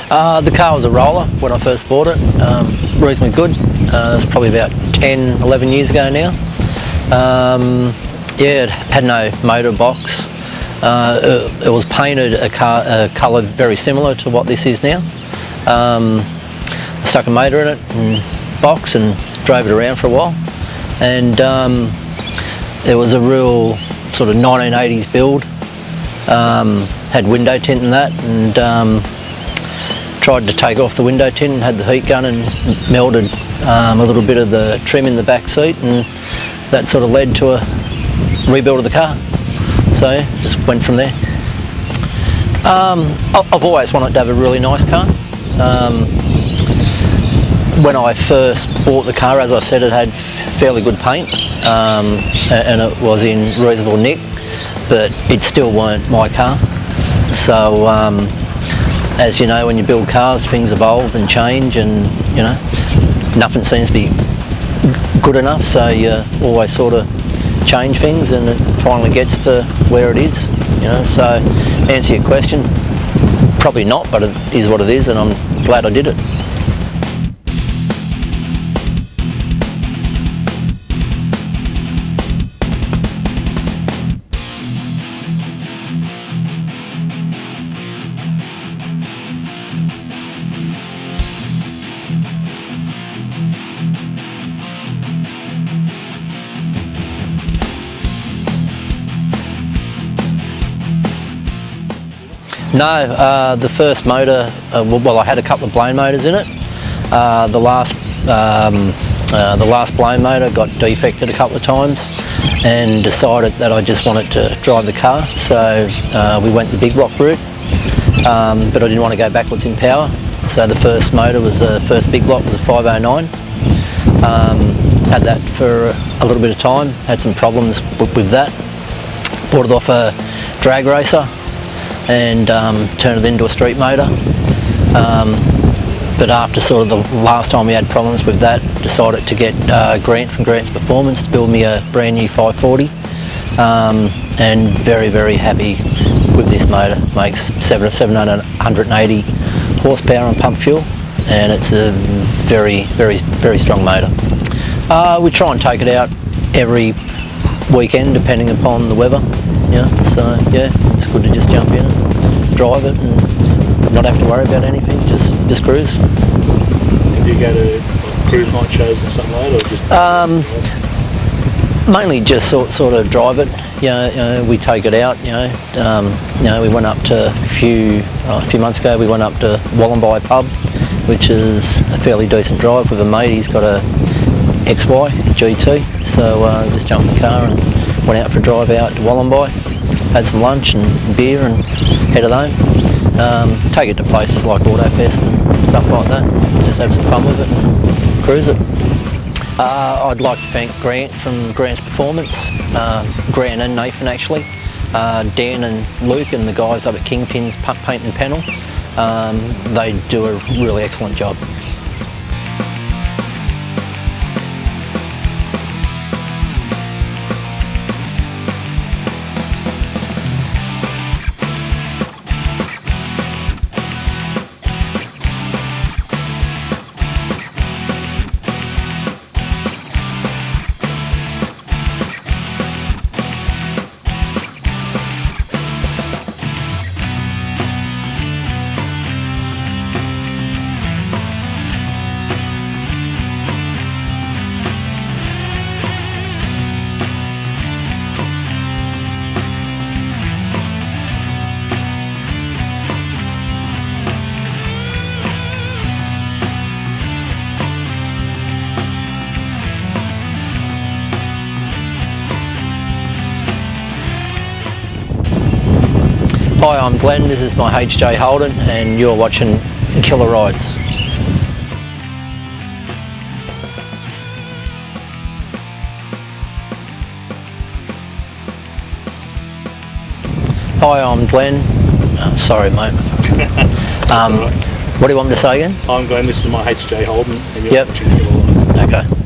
The car was a roller when I first bought it, reasonably good. It's probably about 10, 11 years ago now. Yeah, it had no motor box. It was painted a colour very similar to what this is now. I stuck a motor in it and box and drove it around for a while, and it was a real sort of 1980s build. Had window tint in that, and tried to take off the window tint and had the heat gun and melted a little bit of the trim in the back seat, and that sort of led to a rebuild of the car. So just went from there. I've always wanted to have a really nice car. When I first bought the car, as I said, it had fairly good paint, and it was in reasonable nick, but it still weren't my car. So as you know, when you build cars, things evolve and change, and you know, nothing seems to be good enough, so you always sort of change things, and it finally gets to where it is, you know. So answer your question, probably not, but it is what it is, and I'm glad I did it. No, the first motor, well, I had a couple of blown motors in it. The last blown motor got defected a couple of times, and decided that I just wanted to drive the car, so we went the big block route, but I didn't want to go backwards in power, so the first motor was the first big block was a 509. Had that for a little bit of time, had some problems with that, bought it off a drag racer and turned it into a street motor. But after sort of the last time we had problems with that, decided to get Grant from Grant's Performance to build me a brand new 540, and very, very happy with this motor. Makes 780 horsepower on pump fuel, and it's a very, very, very strong motor. We try and take it out every weekend depending upon the weather. Yeah, so yeah, it's good to just jump in and drive it and not have to worry about anything, just cruise. And do you go to cruise night shows and something like that, or just mainly just sort of drive it. You know, we take it out. You know, we went up to a few months ago. We went up to Wollongby pub, which is a fairly decent drive with a mate. He's got a XY GT, so just jumped in the car and went out for a drive out to Wollongby, had some lunch and beer and headed home. Take it to places like Autofest and stuff like that, just have some fun with it and cruise it. I'd like to thank Grant from Grant's Performance, Grant and Nathan actually, Dan and Luke and the guys up at Kingpin's Paint and Panel. They do a really excellent job. Hi, I'm Glenn, this is my HJ Holden, and you're watching Killer Rides. Hi, I'm Glenn. Sorry mate. What do you want me to say again? I'm Glenn, this is my HJ Holden, and you're watching Killer Rides. Okay.